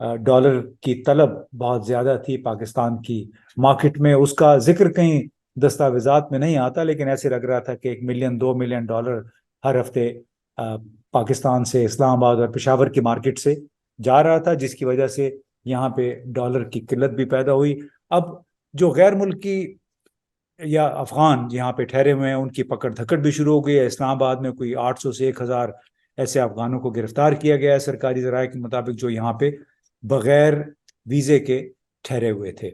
Dollar کی طلب بہت زیادہ تھی پاکستان کی مارکیٹ میں. اس کا ذکر کہیں دستاویزات میں نہیں آتا، لیکن ایسے لگ رہا تھا کہ 1 ملین 2 ملین ڈالر ہر ہفتے پاکستان سے اسلام آباد اور پشاور کی مارکیٹ سے جا رہا تھا، جس کی وجہ سے یہاں پہ ڈالر کی قلت بھی پیدا ہوئی. اب جو غیر ملکی یا افغان یہاں پہ ٹھہرے ہوئے ہیں ان کی پکڑ دھکڑ بھی شروع ہو گئی ہے. اسلام آباد میں کوئی 800 سے 1000 ایسے افغانوں کو گرفتار کیا گیا ہے سرکاری ذرائع کے مطابق، جو یہاں پہ بغیر ویزے کے ٹھہرے ہوئے تھے.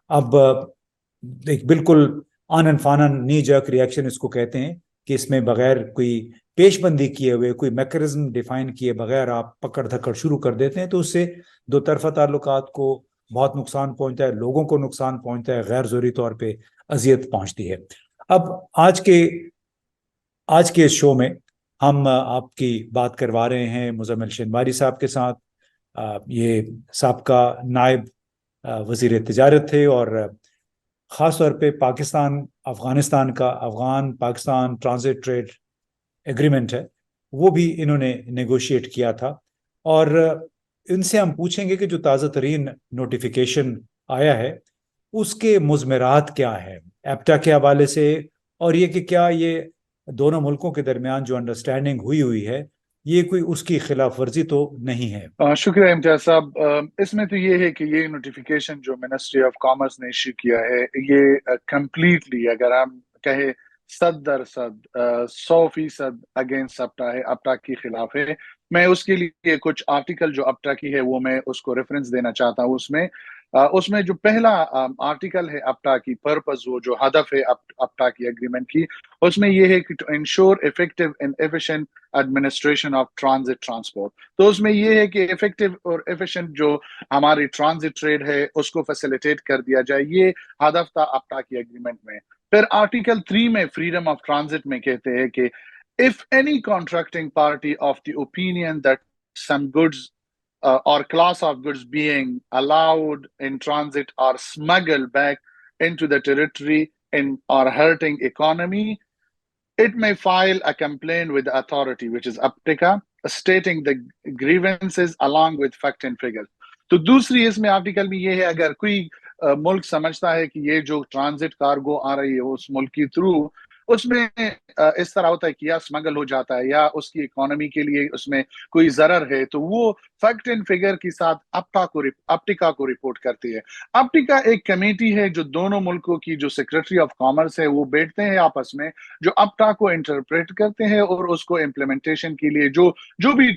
اب ایک بالکل آنن فانن نی جرک ریئیکشن اس کو کہتے ہیں کہ اس میں بغیر کوئی پیش بندی کیے ہوئے، کوئی میکانزم ڈیفائن کیے بغیر آپ پکڑ دھکڑ شروع کر دیتے ہیں، تو اس سے دو طرفہ تعلقات کو بہت نقصان پہنچتا ہے، لوگوں کو نقصان پہنچتا ہے، غیر ضروری طور پہ اذیت پہنچتی ہے. اب آج کے اس شو میں ہم آپ کی بات کروا رہے ہیں مزمل شنواری صاحب کے ساتھ. یہ سابقہ نائب وزیر تجارت تھے، اور خاص طور پہ پاکستان افغانستان کا Afghan Pakistan transit trade agreement ہے وہ بھی انہوں نے نیگوشیٹ کیا تھا. اور ان سے ہم پوچھیں گے کہ جو تازہ ترین نوٹیفیکیشن آیا ہے اس کے مضمرات کیا ہے ایپٹا کے حوالے سے، اور یہ کہ کیا یہ دونوں ملکوں کے درمیان جو انڈرسٹینڈنگ ہوئی ہے یہ کوئی اس کی خلاف ورزی تو نہیں ہے. شکریہ امتیاز صاحب. اس میں تو یہ ہے کہ یہ نوٹیفیکیشن جو منسٹری آف کامرس نے ایشو کیا ہے یہ کمپلیٹلی اگر ہم کہیں 100% 100% اگینسٹ اپٹا ہے، اپٹا کے خلاف ہے. میں اس کے لیے کچھ آرٹیکل جو اپٹا کی ہے وہ میں اس کو ریفرنس دینا چاہتا ہوں. اس میں جو پہلا آرٹیکل ہے اپٹا کی پرپز، وہ جو ہدف ہے اپٹا کی ایگریمنٹ کی، اس میں یہ ہے کہ to ensure effective and efficient administration of transit transport. تو اس میں یہ ہے کہ افیکٹو اور ایفیشینٹ جو ہماری ٹرانزٹ ٹریڈ ہے اس کو فیسیلیٹیٹ کر دیا جائے، یہ ہدف تھا اپٹا کی ایگریمنٹ میں. پھر آرٹیکل 3 میں فریڈم آف ٹرانزٹ میں کہتے ہیں کہ if any contracting party of the opinion that some goods or class of goods being allowed in transit are smuggled back into the territory and are hurting economy, it may file a complaint with the authority, which is APTICA, stating the grievances along with fact and figures. تو دوسری اس میں article بھی یہ ہے، اگر کوئی ملک سمجھتا ہے کہ یہ جو ٹرانزٹ کارگو آ رہی ہے اس ملک کے تھرو، اس میں اس طرح ہوتا ہے کہ یا اسمگل ہو جاتا ہے یا اس کی اکانومی کے لیے اس میں کوئی ضرر ہے، تو وہ فیکٹ اینڈ فگر کے ساتھ اپٹیکا کو رپورٹ کرتی ہے. اپٹیکا ایک کمیٹی ہے جو دونوں ملکوں کی جو سیکرٹری آف کامرس ہے وہ بیٹھتے ہیں آپس میں، جو اپٹا کو انٹرپریٹ کرتے ہیں اور اس کو امپلیمنٹیشن کے لیے جو بھی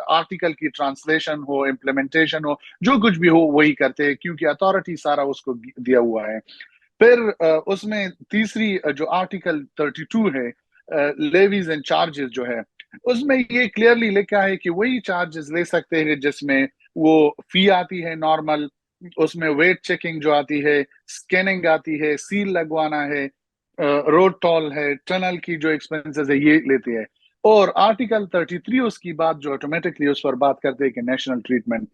آرٹیکل کی ٹرانسلیشن ہو، امپلیمنٹیشن ہو، جو کچھ بھی ہو وہی کرتے ہیں، کیونکہ اتھارٹی سارا اس کو دیا ہوا ہے. پھر اس میں تیسری جو آرٹیکل 32 ہے لیویز اینڈ چارجز جو ہے، اس میں یہ کلیئرلی لکھا ہے کہ وہی چارجز لے سکتے ہیں جس میں وہ فی آتی ہے نارمل، اس میں ویٹ چیکنگ جو آتی ہے، سکیننگ آتی ہے، سیل لگوانا ہے، روڈ ٹول ہے، ٹنل کی جو ایکسپنسز ہے یہ لیتے ہیں. اور آرٹیکل 33 اس کی بات جو آٹومیٹکلی اس پر بات کرتے ہیں کہ نیشنل ٹریٹمنٹ،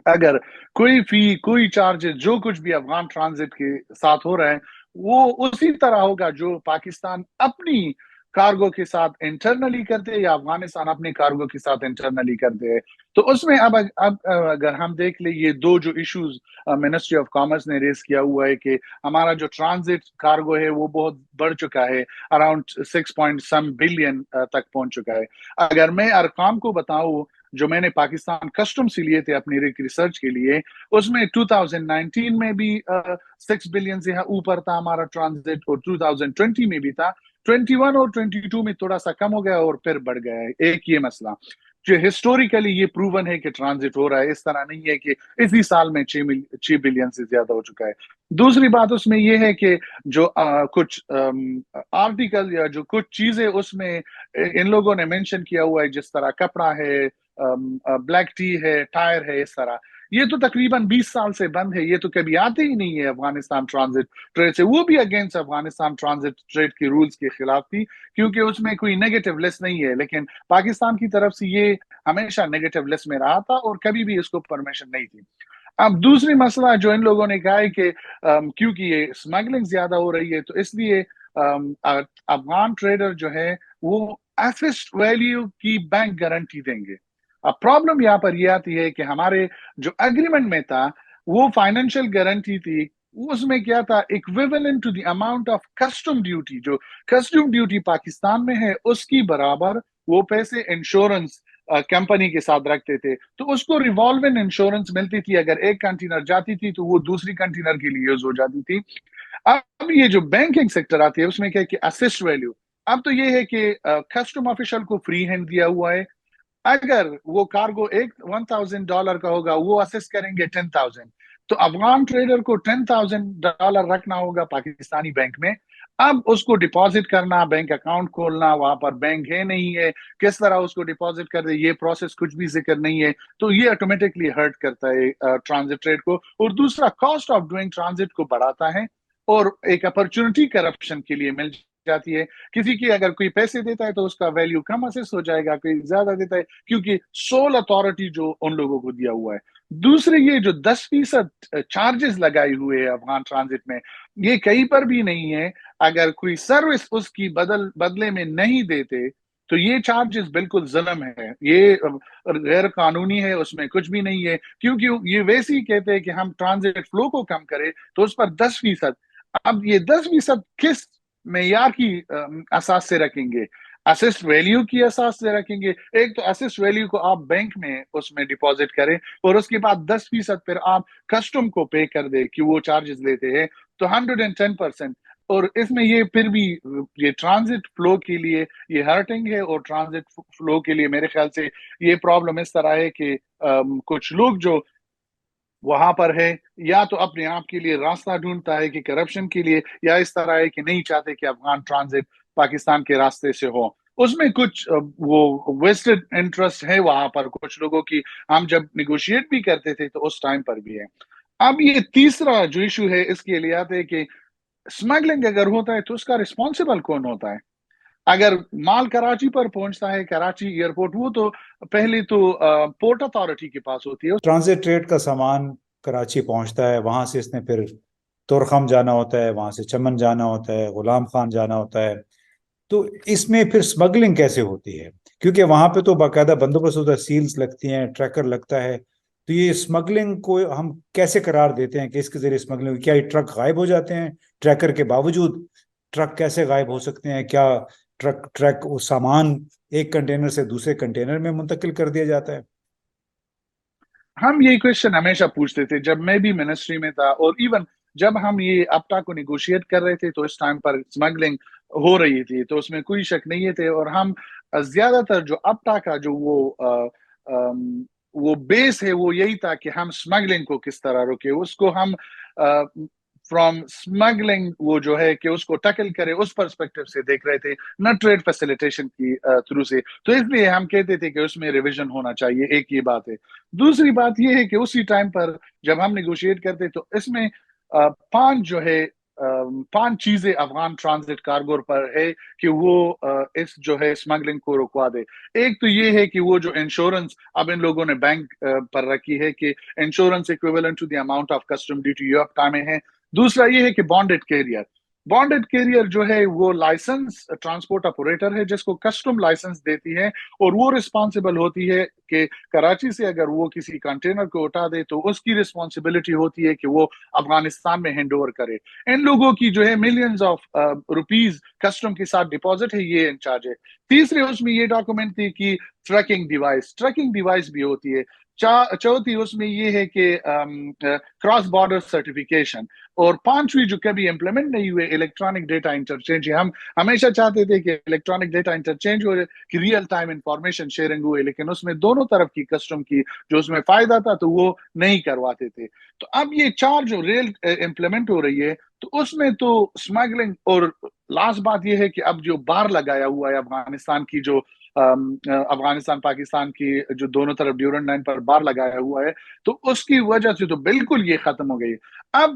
اگر کوئی فی کوئی چارجز جو کچھ بھی افغان ٹرانزٹ کے ساتھ ہو رہا ہے وہ اسی طرح ہوگا جو پاکستان اپنی کارگو کے ساتھ انٹرنلی کرتے یا افغانستان اپنے کارگو کے ساتھ انٹرنلی کرتے ہیں. تو اس میں اب اگر ہم دیکھ لیں یہ دو جو ایشوز منسٹری آف کامرس نے ریز کیا ہوا ہے کہ ہمارا جو ٹرانزٹ کارگو ہے وہ بہت بڑھ چکا ہے، اراؤنڈ 6 بلین تک پہنچ چکا ہے. اگر میں ارقام کو بتاؤں جو میں نے پاکستان کسٹم سے لیے تھے اپنی ریسرچ کے لیے، اس میں 2019 میں بھی 6 بلین سے اوپر تھا ہمارا ٹرانزٹ، اور 2020 میں بھی تھا. 21 اور 22 میں تھوڑا سا کم ہو گیا اور پھر بڑھ گیا ہے. ایک یہ مسئلہ جو ہسٹوریکلی یہ پروون ہے کہ ٹرانزٹ ہو رہا ہے، اس طرح نہیں ہے کہ اسی سال میں 6 بلین سے زیادہ ہو چکا ہے. دوسری بات اس میں یہ ہے کہ جو کچھ آرٹیکل یا جو کچھ چیزیں اس میں ان لوگوں نے مینشن کیا ہوا ہے، جس طرح کپڑا ہے، بلیک ٹی ہے، ٹائر ہے، اس طرح یہ تو تقریباً 20 سال سے بند ہے، یہ تو کبھی آتے ہی نہیں ہے افغانستان ٹرانزٹ ٹریڈ سے. وہ بھی اگینسٹ افغانستان ٹرانزٹ ٹریڈ کے رولز کے خلاف تھی کیونکہ اس میں کوئی نیگیٹو لسٹ نہیں ہے، لیکن پاکستان کی طرف سے یہ ہمیشہ نیگیٹو لسٹ میں رہا تھا اور کبھی بھی اس کو پرمیشن نہیں تھی. اب دوسری مسئلہ جو ان لوگوں نے کہا ہے کہ کیونکہ یہ اسمگلنگ زیادہ ہو رہی ہے تو اس لیے افغان ٹریڈر جو ہے وہ ایفسٹ ویلیو کی بینک گارنٹی دیں گے. اب پرابلم یہاں پر یہ آتی ہے کہ ہمارے جو اگریمنٹ میں تھا وہ فائنینشیل گارنٹی تھی، اس میں کیا تھا equivalent to the amount of custom duty, جو کسٹم ڈیوٹی پاکستان میں ہے اس کی برابر وہ پیسے انشورنس کمپنی کے ساتھ رکھتے تھے، تو اس کو ریوالوین انشورنس ملتی تھی، اگر ایک کنٹینر جاتی تھی تو وہ دوسری کنٹینر کے لیے یوز ہو جاتی تھی۔ اب یہ جو بینکنگ سیکٹر آتی ہے اس میں کیا کہ اسسٹ ویلیو، اب تو یہ ہے کہ کسٹم آفیشل کو فری ہینڈ دیا ہوا ہے، اگر وہ کارگو ایک $1,000 کا ہوگا وہ اسس کریں گے 10,000، تو افغان ٹریڈر کو $10,000 رکھنا ہوگا پاکستانی بینک میں، اب اس کو ڈپازٹ کرنا، بینک اکاؤنٹ کھولنا، وہاں پر بینک ہے نہیں ہے، کس طرح اس کو ڈپازٹ کر دے یہ پروسیس کچھ بھی ذکر نہیں ہے، تو یہ آٹومیٹکلی ہرٹ کرتا ہے ٹرانزٹ ٹریڈ کو، اور دوسرا کاسٹ آف ڈوئنگ ٹرانزٹ کو بڑھاتا ہے، اور ایک اپرچونٹی کرپشن کے لیے مل جاتی ہے، کسی کی اگر کوئی پیسے دیتا ہے تو اس کا ویلیو کم اسس ہو جائے گا، کوئی زیادہ دیتا ہے کیونکہ سول اتھارٹی جو ان لوگوں کو دیا ہوا ہے۔ دوسرے یہ جو 10% چارجز لگائے ہوئے ہیں افغان ٹرانزٹ میں، یہ کہیں پر بھی نہیں ہے، اگر کوئی سروس اس کی بدلے میں نہیں دیتے تو یہ چارجز بالکل ظلم ہے، یہ غیر قانونی ہے، اس میں کچھ بھی نہیں ہے، کیونکہ یہ ویسے ہی کہتے ہیں کہ ہم ٹرانزٹ فلو کو کم کریں تو اس پر 10%، اب یہ 10% کس معیار کی اساس سے رکھیں گے؟ اسسٹ ویلیو کی اساس سے رکھیں گے، ایک تو اسسٹ ویلیو کو آپ بینک میں اس میں ڈپازٹ کریں اور اس کے بعد 10% پھر آپ کسٹم کو پے کر دے کہ وہ چارجز لیتے ہیں، تو 110%، اور اس میں یہ پھر بھی یہ ٹرانزٹ فلو کے لیے یہ ہرٹنگ ہے، اور ٹرانزٹ فلو کے لیے میرے خیال سے یہ پرابلم اس طرح ہے کہ کچھ لوگ جو وہاں پر ہے یا تو اپنے آپ کے لیے راستہ ڈھونڈتا ہے کہ کرپشن کے لیے، یا اس طرح ہے کہ نہیں چاہتے کہ افغان ٹرانزٹ پاکستان کے راستے سے ہو، اس میں کچھ وہ ویسٹڈ انٹرسٹ ہے وہاں پر کچھ لوگوں کی، ہم جب نیگوشیٹ بھی کرتے تھے تو اس ٹائم پر بھی ہے۔ اب یہ تیسرا جو ایشو ہے اس کے لیے آتے ہے کہ اسمگلنگ اگر ہوتا ہے تو اس کا ریسپانسبل کون ہوتا ہے؟ اگر مال کراچی پر پہنچتا ہے، کراچی ایئرپورٹ، وہ تو پہلے تو پورٹ اتھارٹی کے پاس ہوتی ہے۔ ٹرانزٹ ٹریڈ کا سامان کراچی پہنچتا ہے، وہاں سے اس نے پھر تورخم جانا ہوتا ہے، وہاں سے چمن جانا ہوتا ہے، غلام خان جانا ہوتا ہے، تو اس میں پھر اسمگلنگ کیسے ہوتی ہے؟ کیونکہ وہاں پہ تو باقاعدہ بندوبست ہوتا ہے، سیلز لگتی ہیں، ٹریکر لگتا ہے، تو یہ اسمگلنگ کو ہم کیسے قرار دیتے ہیں کہ اس کے ذریعے اسمگلنگ؟ کیا یہ ٹرک غائب ہو جاتے ہیں ٹریکر کے باوجود؟ ٹرک کیسے غائب ہو سکتے ہیں؟ کیا ٹرک وہ سامان ایک کنٹینر سے دوسرے کنٹینر میں منتقل کر دیا جاتا ہے؟ ہم یہ کوشچن ہمیشہ پوچھتے تھے جب میں بھی منسٹری میں تھا، اور ایون جب ہم یہ اپٹا کو نیگوشیٹ کر رہے تھے تو اس ٹائم پر اسمگلنگ ہو رہی تھی، تو اس میں کوئی شک نہیں تھے، اور ہم زیادہ تر جو اپٹا کا جو وہ بیس ہے وہ یہی تھا کہ ہم اسمگلنگ کو کس طرح روکے، اس کو ہم فرام اسمگلنگ وہ جو ہے کہ اس کو ٹیکل کرے، اس پرسپیکٹو سے دیکھ رہے تھے، نہ ٹریڈ فیسیلیٹیشن کی تھرو سے، تو اس لیے ہم کہتے تھے کہ اس میں ریویژن ہونا چاہیے، ایک یہ بات ہے۔ دوسری بات یہ ہے کہ اسی ٹائم پر جب ہم نیگوشیٹ کرتے تو اس میں پانچ چیزیں افغان ٹرانزٹ کارگو پر ہے کہ وہ اس جو ہے اسمگلنگ کو رکوا دے۔ ایک تو یہ ہے کہ وہ جو انشورنس اب ان لوگوں نے بینک پر رکھی ہے کہ insurance equivalent to the amount of custom duty یہ اپٹا میں ہے۔ دوسرا یہ ہے کہ بانڈڈ کیریئر، بانڈڈ کیریئر جو ہے وہ لائسنس ٹرانسپورٹ آپریٹر ہے جس کو کسٹم لائسنس دیتی ہے، اور وہ رسپانسبل ہوتی ہے کہ کراچی سے اگر وہ کسی کنٹینر کو اٹھا دے تو اس کی رسپانسبلٹی ہوتی ہے کہ وہ افغانستان میں ہینڈ اوور کرے۔ ان لوگوں کی جو ہے ملینز آف روپیز کسٹم کے ساتھ ڈپازٹ ہے، یہ انچارج ہے۔ تیسرے اس میں یہ ڈاکومنٹ تھی کہ ٹریکنگ ڈیوائس بھی ہوتی ہے۔ چوتھی اس میں یہ ہے کہ کراس بارڈر سرٹیفکیشن، اور پانچویں جو کبھی امپلیمنٹ نہیں ہوئے الیکٹرانک ڈیٹا انٹرچینج۔ ہم ہمیشہ چاہتے تھے کہ الیکٹرانک ڈیٹا انٹرچینج ہو، کہ ریئل ٹائم انفارمیشن شیئرنگ ہوئے، لیکن اس میں دونوں طرف کی کسٹم کی جو اس میں فائدہ تھا تو وہ نہیں کرواتے تھے۔ تو اب یہ چار جو ریل امپلیمنٹ ہو رہی ہے تو اس میں تو اسمگلنگ، اور لاسٹ بات یہ ہے کہ اب جو بار لگایا ہوا ہے افغانستان کی، جو افغانستان پاکستان کی جو دونوں طرف ڈیورنٹ لائن پر بار لگایا ہوا ہے، تو اس کی وجہ سے تو بالکل یہ ختم ہو گئی۔ اب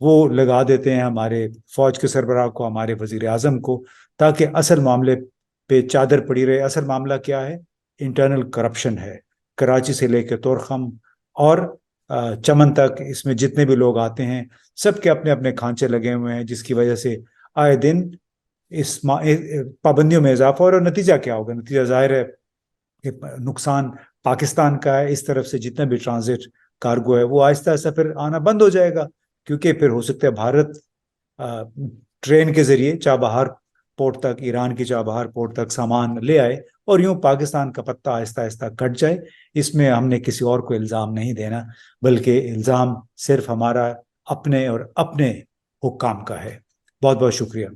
وہ لگا دیتے ہیں ہمارے فوج کے سربراہ کو، ہمارے وزیر اعظم کو، تاکہ اصل معاملے پہ چادر پڑی رہے۔ اصل معاملہ کیا ہے؟ انٹرنل کرپشن ہے۔ کراچی سے لے کے طورخم اور چمن تک اس میں جتنے بھی لوگ آتے ہیں سب کے اپنے اپنے کھانچے لگے ہوئے ہیں، جس کی وجہ سے آئے دن اس پابندیوں میں اضافہ اور نتیجہ کیا ہوگا؟ نتیجہ ظاہر ہے کہ نقصان پاکستان کا ہے۔ اس طرف سے جتنا بھی ٹرانزٹ کارگو ہے وہ آہستہ آہستہ پھر آنا بند ہو جائے گا، کیونکہ پھر ہو سکتا ہے بھارت ٹرین کے ذریعے چابہار پورٹ تک، ایران کی چابہار پورٹ تک سامان لے آئے، اور یوں پاکستان کا پتہ آہستہ آہستہ کٹ جائے۔ اس میں ہم نے کسی اور کو الزام نہیں دینا، بلکہ الزام صرف ہمارا اپنے اور اپنے حکام کا ہے۔ بہت بہت شکریہ۔